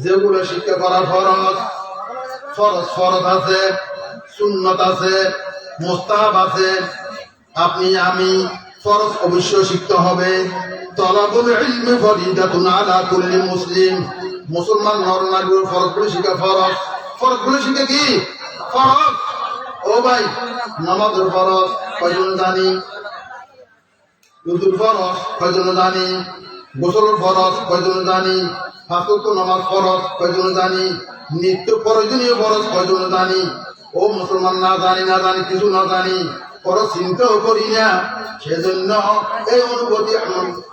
যেগুলো শিক্ষা করা ফরজ, ফরজ আছে, সুন্নত আছে, মুস্তাহাব আছে। আপনি আমি ফরজ অবশ্যই শিখতে হবে, তালাবুল ইলমি ফরিদাতুন আলা কুল্লি মুসলিম। মুসলমান নর নারীর ফরজগুলো শিখা ফরজ। ফরজগুলো শিখে কি ফরজ? ও ভাই, নামাজের ফরজ কয়জন জানি? উযুর ফরজ কয়জন জানি? গোসলের ফরজ কয়জন জানি? পাঁচ ওয়াক্ত নামাজ ফরজ কয়জন জানি? নিত্য প্রয়োজনীয় ফরজ কয়জন জানি? ও মুসলমান, না জানি কিছু না জানি, ফরজ চিন্তাও করি না। সেজন্য এই অনুভূতি,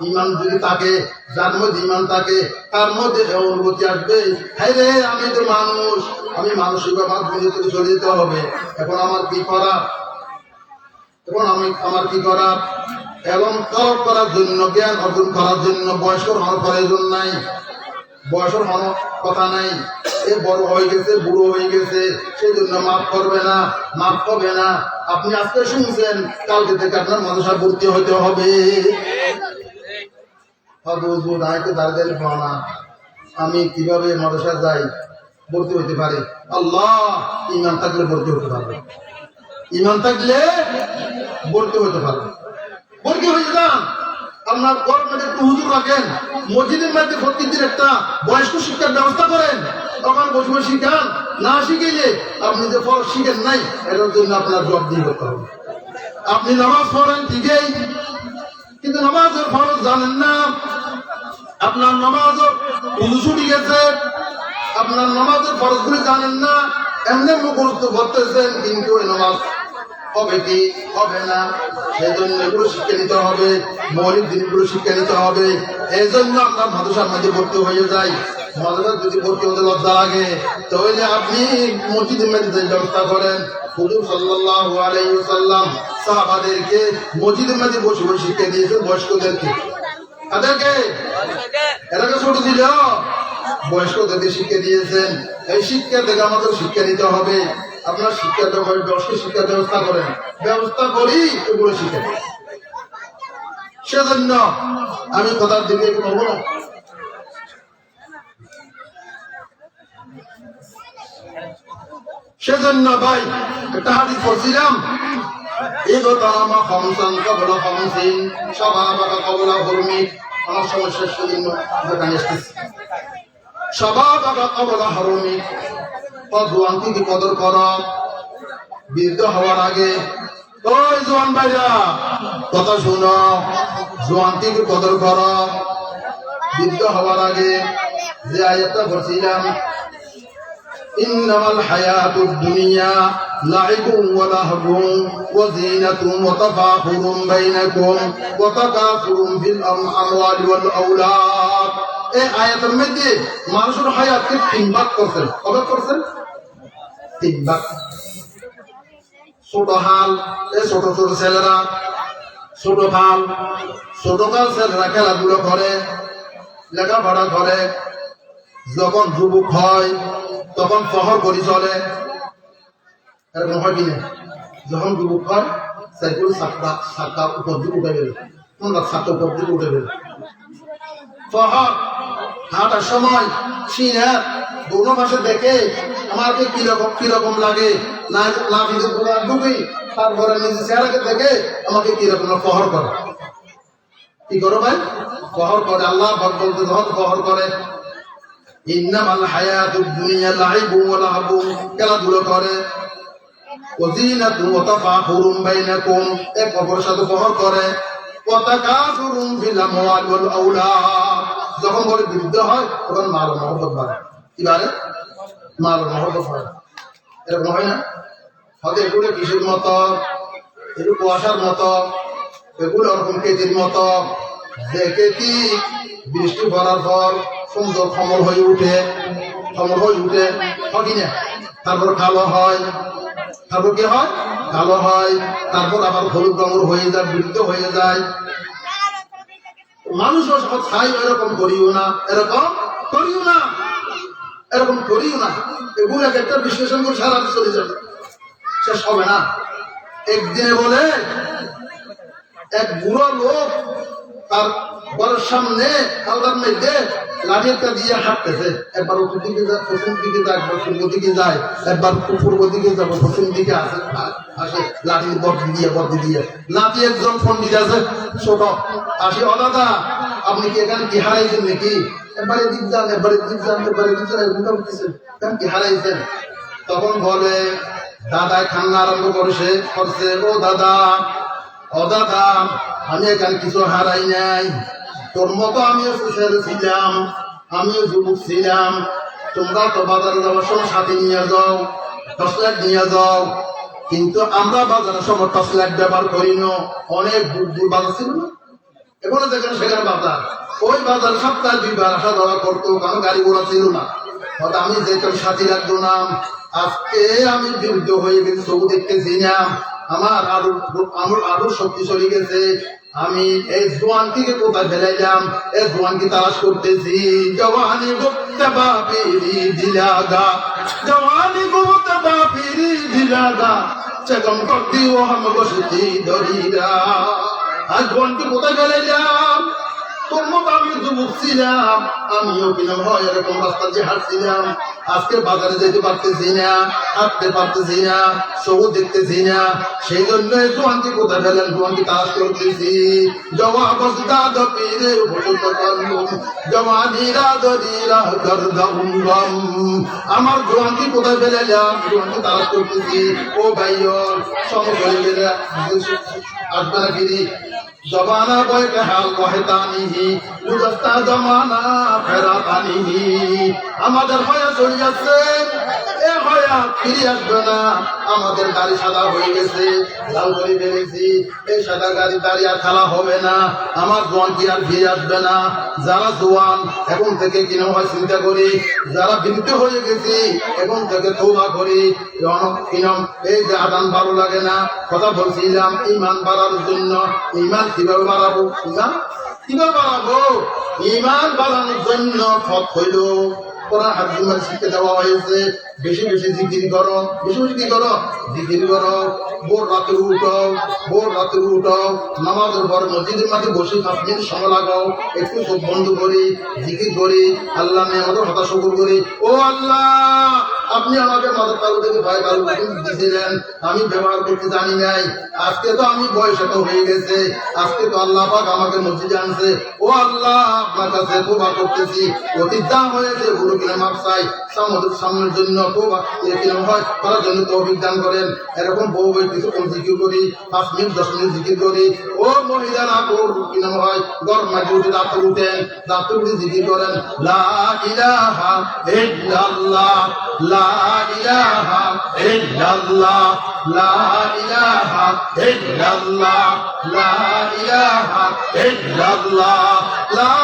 ইমান যদি থাকে, যার মধ্যে ইমান থাকে তার মধ্যে এই অনুভূতি আসবে, হ্যাঁ রে আমি তো মানুষ, আমি মানসিক আমার দুনিয়া থেকে চলে যেতে হবে, এখন আমার কি করা, আমার কি করা? এবং তলব করার জন্য, জ্ঞান অর্জন করার জন্য বয়স্ক হওয়ার প্রয়োজন নাই, বয়সের হওয়ার কথা নাই। এ বড় হয়ে গেছে, বুড়ো হয়ে গেছে, সেই জন্য মাফ করবে না, মাফ হবে না। আপনি আজকে শুনছেন, কালকে থেকে আপনার মাদ্রাসা ভর্তি হইতে হবে। আমি কিভাবে মাদ্রাসা যাই, ভর্তি হইতে পারি? আল্লাহ, ইমান থাকলে ভর্তি হতে পারবে, ইমান থাকলে ভর্তি হতে পারবে। ভর্তি হয়ে যান। আপনার ঘর মধ্যে একটু হুজুর রাখেন, মসজিদের মধ্যে প্রত্যেকদিন একটা বয়স্ক শিক্ষার ব্যবস্থা করেন, তখন বসে বসে শিখান। না শিখিলে আপনি যে ফরজ শিখেন নাই, এটার জন্য আপনার জব দিয়ে করতে হবে। আপনি নামাজ পড়েন ঠিকই, কিন্তু নামাজের ফরজ জানেন না, আপনার নামাজও ছুটি গেছে, আপনার নামাজের ফরজগুলি জানেন না, এমনি মুখস্থ করতেছেন, কিন্তু ওই নামাজ হবে কি হবে না। সেই জন্য এগুলো শিক্ষা নিতে হবে, মৌলিক জিনিসগুলো শিক্ষা নিতে হবে। এই জন্য আপনার মাদ্রাসার মধ্যে ভর্তি হয়ে যায়। মাদ্রাসার যদি ভর্তি হতে লজ্জা লাগে, তাহলে আপনি মসজিদের মধ্যে ব্যবস্থা করেন। হুজুর সাল্লাল্লাহু আলাইহি ওয়াসাল্লাম সাহাবাদেরকে মসজিদের মধ্যে বসে বসে শিক্ষা দিয়েছেন, বয়স্কদেরকে। তাদেরকে এটাকে ছোট ছিল, বয়স্কদেরকে শিক্ষা দিয়েছেন। এই শিক্ষা থেকে আমাদের শিক্ষা নিতে হবে। আপনার শিক্ষার শিক্ষার ব্যবস্থা করেন, ব্যবস্থা করি এগুলো শিখে। সেজন্য আমি কথার দিকে করবো না। সেজন্য ভাই একটা হাদিস পড়ছিলাম, ইগতারামা খামসান ক্বাবলা খামসিন শাবাবাকা ক্বাবলা হুরমি। আমার সমস্যার জন্য দোকানে এসেছি। শাবাবাকা ক্বাবলা হুরমি, জোয়ানকে কি কদর কর, বৃদ্ধ হওয়ার আগে। ওই জোয়ান ভাইরা কথা শুনো, জোয়ানকে কি কদর কর, বৃদ্ধ হওয়ার আগে। যে আয়াতটা পড়ছিলাম, ইন্নামাল হায়াতুদ দুনিয়া লাইবুন ওয়া লাহবুন ওয়া যিনাতুন ওয়া তাফাখুরুন বাইনাকুম ওয়া তাকাসুরুন ফিল আমওয়ালি ওয়াল আওলাদ। এই আয়াতের মধ্যে মানুষের হায়াতকে তিন ভাগ করছেন। কবে করছেন? তিন ভাগ। ছোট হাল, ছোট ছোট ছেলেরা, ছোটকাল ছেলেরা খেলাধুলো করে, লেখাপড়া করে। যখন যুবক হয় তখন শহর করি চলে, এরকম হয় কিনা? যখন যুবক হয় সাইকেল সাতটা উপর দিকে উঠে গেল, সাতটা উপর দিকে উঠে গেল। শহর হাঁটার সময় সিনা দোনো মাসে দেখে আমাকে কিরকম লাগে, না ঢুকি, তারপরে নিজের চেহারাকে দেখে আমাকে কিরকম ফহর করে। কি করো ভাই? ফহর করে। আল্লাহ বলতে যখন ফহর করে, ইন্নামাল হায়াতুদ দুনিয়া লাইবুন ওয়া লাহবুন, খেলাধুলো করে। ওয়া যিনাতুন ওয়া তাফাখুরুন বাইনাকুম, এক অপরের সাথে ফহর করে। ওয়া তাকাসুরুন ফিল আমওয়ালি ওয়াল আওলাদ, যখন বলে বৃদ্ধ হয় তখন মাল মহব্বত বাড়ে। কি বাড়ে? মাল মহব্বত বাড়ে। এরকম হয় না? হয়তো এগুলো কিসের মতো, এগুলো কুয়াশার মতো, এগুলো ওরকম কেজির মতো। যে কেজি বৃষ্টি পড়ার পর সুন্দর কমল হয়ে উঠে, হয় না? তারপর কালো হয়, তারপর কি হয়? কালো হয়, তারপর আবার হলুদ রঙের হয়ে যায়, বৃদ্ধ হয়ে যায়। মানুষও সব চাই এরকম করিও না, এরকম করিও না, এরকম করিও না। এগুলো একটা বিশ্লেষণ করে সারা চলে যাবে, শেষ হবে না। একদিনে বলে এক বুড়ো লোক তার ঘরের সামনে আল্লাহর মধ্যে লাঠিটা দিয়ে হাঁটতেছে। একবার উত্তর দিকে যায়, পশ্চিম দিকে যায়, একবার পূর্ব দিকে যায়, একবার পূর্ব দিকে যাবো, পশ্চিম দিকে আসে লাঠি বর্দি দিয়ে লাঠি। একজন পন্ডিত আছে ছোট, আসে, ও দাদা আপনি কি এখানে কি হারাইছেন নাকি? এবারে দিক যান, এবারে দিক যান, এবারে দিক যান, এরকম করতেছেন, এখানে কি হারাইছেন? তখন বলে দাদায় কান্না আরম্ভ করছে, ও দাদা, ও দাদা, আমি এখানে কিছু হারাই নাই। তোর মতো আমিও ছেলে ছিলাম, আমিও যুবক ছিলাম। তোমরা তো বাজারে যাওয়ার সময় সাথে নিয়ে যাও, 10 লাখ নিয়ে যাও, কিন্তু আমরা বাজারের সময় 10 লাখ ব্যবহার করি না। অনেক দূর দূর বাজার ছিল না, এখনো যেখানে সেখানে বাজার। ওই বাজার সপ্তাহে 2 বার আসা যাওয়া করতো, কারণ গাড়ি ঘোড়া ছিল না। হয়তো আমি যেতাম সাথী রাখতো না। আজকে আমি বিরুদ্ধ হয়ে গেছি, চোখ দেখতেছি না, আমার আরো শক্তি চলে গেছে। আমি এই জোয়ানকে কোথায় ফেলাইলাম, এই জোয়ানকে তালাশ করতেছি। জওয়ানি গুপ্তা বাপিরি দিলাগা, জওয়ানি গুপ্তা বাপিরি দিলাগা, চেকম করতি ও হাম বসতি দরিরা। আর জোয়ানকে কোথায় ফেলাইলাম? তোর মতো আমি যুবক ছিলাম, আমিও কিনা হয় এরকম রাস্তা দিয়ে হাঁটছিলাম। আজকে বাজারে যেতে পারতেছি না, হাঁটতে পারতেছি না, সবুজ দেখতেছি না। সেই জন্য জোয়ানকে কোথায় ফেলেন, জোয়ানকে তালাশ করতেছি। জওয়া বসদা দপিরে বসত কান্দুম, জওয়ানিরা দরিরা করদাম গম। আমার জোয়ানকে কোথায় ফেলেলাম, জোয়ানকে তালাশ করতেছি। ও ভাইয়র সময় গেলে আসবে না ফিরি। জমানা বয় কে হাল কহেতানিহি, গুজস্তা জমানা ফেরাতানিহি। আমাদের হয়া চলে যাচ্ছে, এ হয়া ফিরে আসবে না। আমাদের গাড়ি সাদা হয়ে গেছে, লাল করে ফেলেছি। এই সাদা গাড়ি দাঁড়িয়ে আর খেলা হবে না। আমার জোয়ান কি আর ফিরে আসবে না। যারা জোয়ান এখন থেকে কিনা হয় চিন্তা করি, যারা বিরুদ্ধ হয়ে গেছি এখন থেকে তওবা করি। এই যে আদান ভালো লাগে না, কথা বলছিলাম ঈমান বাড়ার জন্য। ঈমান কিভাবে বাড়াবো? কিভাবে বাড়াবো? ঈমান বাড়ানোর জন্য পথ হইল কোরআন হাদিস শিখতে দেওয়া হয়েছে। বেশি বেশি জিকির করো, বেশি বেশি কি করো? জিকির করো। ভোর রাতে উঠো, ভোর রাতে উঠো, নামাজের পর মসজিদের মাঝে বসে 5 মিনিট সময় লাগাও, একটু চোখ বন্ধ করি, জিকির করি, আল্লাহ নিয়ামতের কথা শুকর করি। ও আল্লাহ, আপনি আমাকে মাদক তালু থেকে ভয় তালু দিয়েছিলেন, আমি ব্যবহার করতে জানি নাই। আজকে তো আমি বয়স এত হয়ে গেছে, আজকে তো আল্লাহ পাক আমাকে মসজিদে আনছে। ও আল্লাহ, আপনার কাছে তওবা করতেছি। অতীত যা হয়েছে গুলো কিনে মাপ চাই, সামনের জন্য তওবা কিরকম হয় করার জন্য তৌফিক দান করেন। এরকম বহু কিছুক্ষণ জিকির করি, 5 মিনিট 10 মিনিট জিকির করি। ও মহিলারা কিরকম হয় গরম মাঝে উঠে রাতে উঠেন, রাতে উঠে জিকির করেন। লা ইলাহা ইল্লাল্লাহ, লা ইলাহা ইল্লাল্লাহ, লা ইলাহা ইল্লাল্লাহ, লা ইলাহা ইল্লাল্লাহ, লা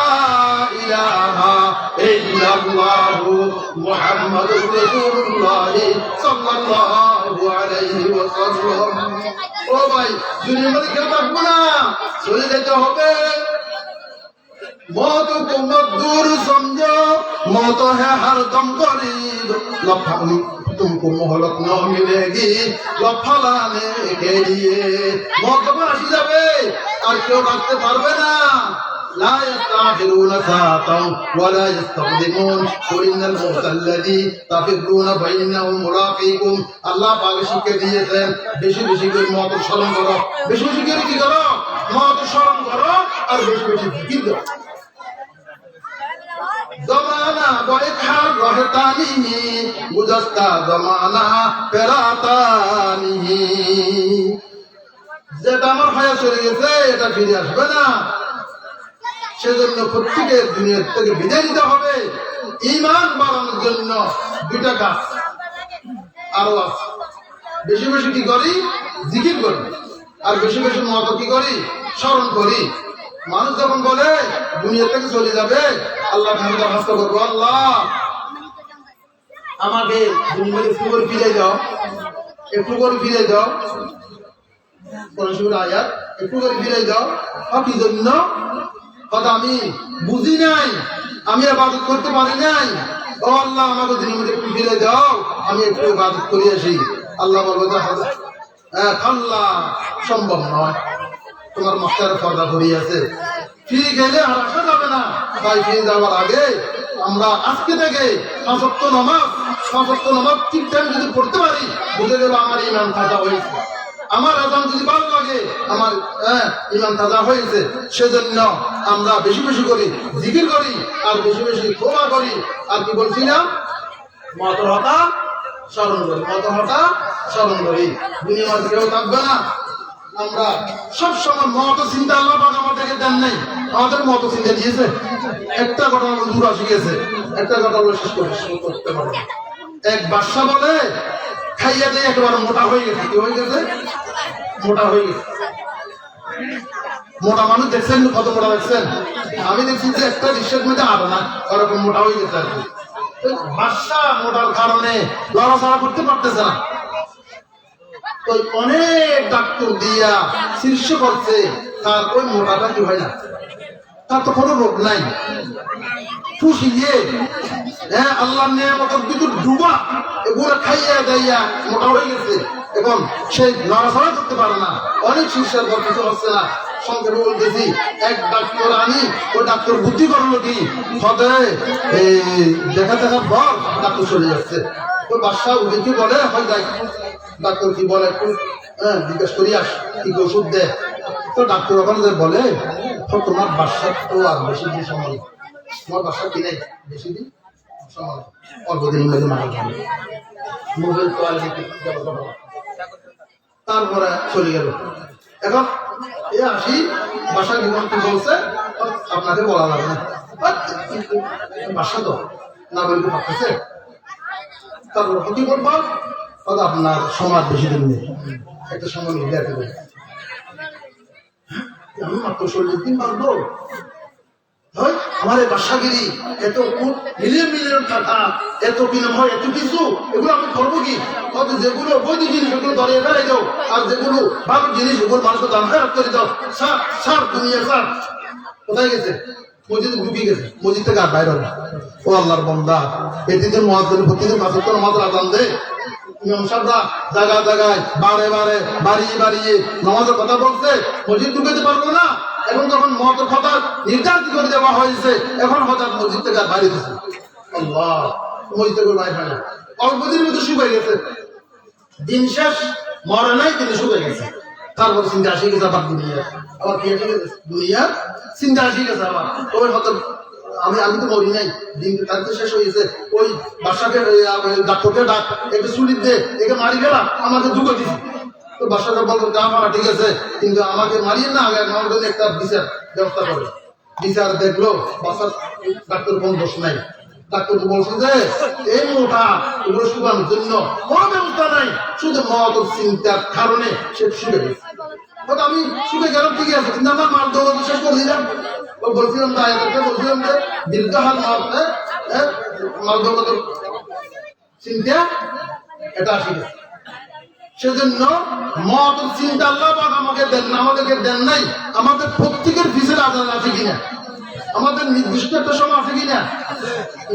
ইলাহা ইল্লাল্লাহ মুহাম্মাদুর রাসূলুল্লাহ সাল্লাল্লাহু আলাইহি ওয়াসাল্লাম। ও ভাই, দুনিয়ার মধ্যে কেউ থাকবো না, চলে যেতে হবে। मौत को मजदूर समझो, मौत है हर दम करीब, तुमको मोहलत न मिलेगी लफालाने के लिए। मौत को আসি যাবে, আর কেউ রাখতে পারবে না। لا يستعجلون ساعة ولا يستقدمون قل إن الموت الذي تفرون فإنه ملاقيكم। আল্লাহ পাক শিক্ষা দিয়েছেন বেশি বেশি করে মওত স্মরণ করো, বেশি বেশি করে কি করো? মওত স্মরণ করো, আর বেশি বেশি জিকির করো। জমানা বয়খা রহতানি, গুজস্তা জমানা ফেরাতানি। যেটা আমার হয়ে চলে গেছে এটা ফিরে আসবে না। সেজন্য প্রত্যেকের দুনিয়ার থেকে বিদায় নিতে হবে। ঈমান বাড়ানোর জন্য 2টা কাজ আরো আছে। বেশি বেশি কি করি? জিকির করি। আর বেশি বেশি মত কি করি? স্মরণ করি। মানুষ যখন বলে দুনিয়া থেকে চলে যাবে, আল্লাহ কাছে দরখাস্ত করবো, আল্লাহ আমাকে দুনিয়াতে একটু করে ফিরে যাও, একটু করে ফিরে যাও। আয়াত একটু করে ফিরে যাও। কি জন্য? কথা আমি বুঝি নাই, আমি ইবাদত করতে পারি নাই। ও আল্লাহ, আমাকে দুনিয়াতে একটু ফিরে যাও, আমি একটু ইবাদত করে আসি। আল্লাহ বলবে আল্লাহ সম্ভব নয়, তোমার মাস্টার পর্দা ধরিয়ে আছে, ফিরে গেলে আর আসা যাবে না। তাই ফিরে যাওয়ার আগে আমরা আজকে থেকে 5 ওয়াক্ত নামাজ ঠিক টাইম যদি পড়তে পারি, বুঝে গেল আমার ঈমান ফাঁকা হয়েছে, আমার আজান যদি ভালো লাগে, আমার ইমান তাজা হয়েছে, সেজন্য আমরা বেশি বেশি করি, জিকির করি, আর বেশি বেশি তওবা করি। আর কি বলছিলাম, মতের হতা স্মরণ করি, মতের হতা স্মরণ করি। দুনিয়ার কেউ থাকবে না। আমরা সবসময় মত চিন্তা আল্লাহ পাক আমাদেরকে দেন নাই, আমাদের মত চিন্তা দিয়েছে। একটা কথা আমার দূর আসে গেছে, একটা কথা বলে শেষ করতে পারবো। এক বাদশা বলে, খাইয়া দিয়ে একেবারে মোটা হয়ে গেছে। কি হয়ে গেছে? মোটা হয়ে গেছে। মোটা মানুষ দেখছেন? কত মোটা দেখছেন? আমি দেখছি যে একটা রিক্সার মধ্যে আরো না, ওরকম মোটা হয়ে গেছে আর কি। বাদশা মোটার কারণে লড়াচড়া করতে পারতেছে না। তো অনেক ডাক্তার দিয়া শীর্ষ করছে, তার ওই মোটাটা কি হয় না, তার তো কোনো রোগ নাই। ফুসিয়ে আল্লাহ নিয়ামতের ভিতর ডুবা এগুলো খাইয়া দাইয়া মোটা হয়ে গেছে। এখন সে নড়াচড়া করতে পারে না, অনেক শীর্ষের পর কিছু হচ্ছে না। সংক্ষেপে বলতেছি, এক ডাক্তার আনি, ওই ডাক্তার বুদ্ধি করলো কি, দেখা দেখার পর ডাক্তার চলে যাচ্ছে। তো বাদশা উঠে বলে, হয় যাই ডাক্তার কি বলে একটু জিজ্ঞেস করি আস, কি ওষুধ দেয়। তো ডাক্তার ওখানে বলে, তো তোমার বাসার তো আর বেশি দিন সময়, তোমার বাসা কি নেই বেশি দিন সময়, অল্প দিন মধ্যে মারা যাবে, মোবাইল তারপরে চলে গেল। এখন এ আসি, বাসা জীবন কি বলছে আপনাকে বলা যাবে না, বাসা তো না বলতে পারতেছে। তারপর কি বলবো, আপনার সমাজ বেশি দিন নেই, একটা সময় মিলে আমি মাত্র 40 দিন বাঁধবো। আমার এই বাসাগিরি এত মিলিয়ন মিলিয়ন টাকা, এত বিনিময়, এত কিছু, এগুলো আমি করবো কি? যেগুলো বৈধ জিনিস ওগুলো ধরে ফেলে দাও, আর যেগুলো ভালো জিনিস ওগুলো মানুষকে দাম ফেরত করে দাও। সার দুনিয়া সার কোথায় গেছে? মসজিদে ঢুকে গেছে, মসজিদ থেকে আর বাইরে হবে। ও আল্লাহর বান্দা, প্রতিদিন প্রতিদিন মাসের আমাদের আজান দেয়, জায়গায় জায়গায় বারে বারে বাড়িয়ে বাড়িয়ে নামাজের কথা বলছে, মসজিদ ঢুকাতে পারবো না। এখন যখন মতের কথা নির্ধারিত করে দেওয়া হয়েছে, এখন হঠাৎ মসজিদ থেকে বাইরে দিচ্ছে। আল্লাহ, মসজিদ থেকে বাইরে হয় না, অল্প দিনের মধ্যে শুকিয়ে গেছে। দিন শেষ, মরে নাই কিন্তু শুকিয়ে গেছে। তারপর চিন্তা আসে গেছে আবার দুনিয়া, আবার কি আসে গেছে দুনিয়ার চিন্তা আসে গেছে আবার। ওই হয়তো আমি তো মরি নাই, দিন তারিখ শেষ হয়েছে। ওই বাসাকে ডাক্তারকে ডাক, একটু চুরি দে, একে মারি গেলাম, আমাকে ঢুকে দিছি। তো বাসাটা বলতো, যা মারা ঠিক আছে, কিন্তু আমাকে মারিয়ে না, আগে আমার জন্য একটা বিচার ব্যবস্থা করে। বিচার দেখলো বাসার ডাক্তার কোন দোষ নাই। ডাক্তার বলছে যে এই মোটা এগুলো শুকানোর জন্য কোনো ব্যবস্থা নাই, শুধু মত চিন্তার কারণে সে শুকে গেছে। আমি শুকে গেলাম ঠিক আছে, কিন্তু আমার মাল দৌড় শেষ করে দিলাম। বলছিলাম বলছিলাম যে দীর্ঘ হাল মাল দৌড় চিন্তা এটা আসি গেছে। সেজন্য মত চিন্তা আল্লাহ পাক আমাকে দেন না, আমাদেরকে দেন নাই। আমাদের প্রত্যেকের ফিসের আজাদ আছে কিনা, আমাদের নির্দিষ্ট একটা সময় আছে কিনা,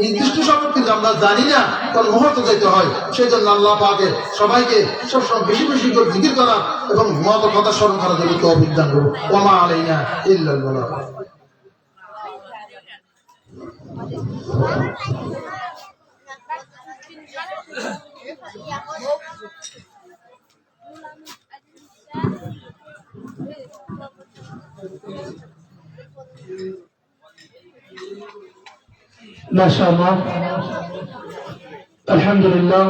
নির্দিষ্ট সময় কিন্তু আমরা জানি না, কারণ মুহূর্তে যেতে হয়। সেই জন্য আল্লাহ পাকে সবাইকে সবসময় বেশি বেশি করে জিকির করা এবং মত কথা স্মরণ করার জন্য তো অভিজ্ঞান করবো। ওমা আলাইনা ইল্লাল বালাগ। মাশাআল্লাহ, আলহামদুলিল্লাহ।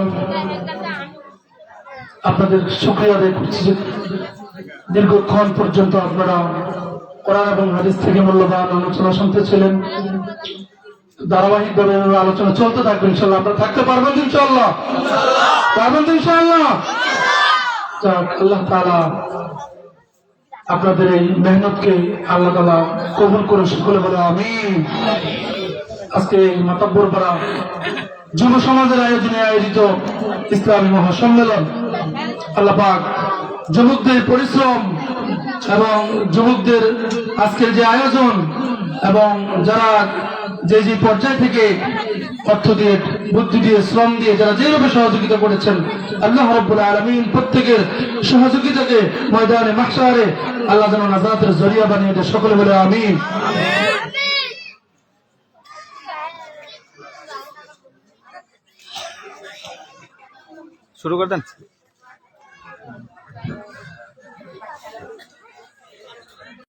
আপনাদের শুকরিয়া আদায় করছি যে দীর্ঘক্ষণ পর্যন্ত আপনারা কোরআন এবং হাদিস থেকে মূল্যবান আলোচনা শুনতেছিলেন। ধারাবাহিকভাবে আলোচনা চলতে থাকবে ইনশাআল্লাহ। আপনারা থাকতে পারবেন ইনশাআল্লাহ? পারবেন ইনশাআল্লাহ? আল্লাহ তাআলা আপনাদের এই মেহনতকে আল্লাহ তাআলা কবুল করে সকলে বলে আমিন। আজকে এই মাতাব্বরপাড়া যুব সমাজের আয়োজনে আয়োজিত ইসলামী মহাসম্মেলন, আল্লাহ পাক যুবকদের পরিশ্রম এবং যুবকদের আজকের যে আয়োজন এবং যারা যে যে পর্যায় থেকে অর্থ দিয়ে, বুদ্ধি দিয়ে, শ্রম দিয়ে যারা যেভাবে সহযোগিতা করেছেন, আল্লাহ রাব্বুল আলামিন প্রত্যেকের সহযোগিতাকে ময়দানে মাহশারে আল্লাহ যেন নাজাতের জরিয়া বানিয়ে দেয়। সকলে বলে আমিন। শুরু করে দেন।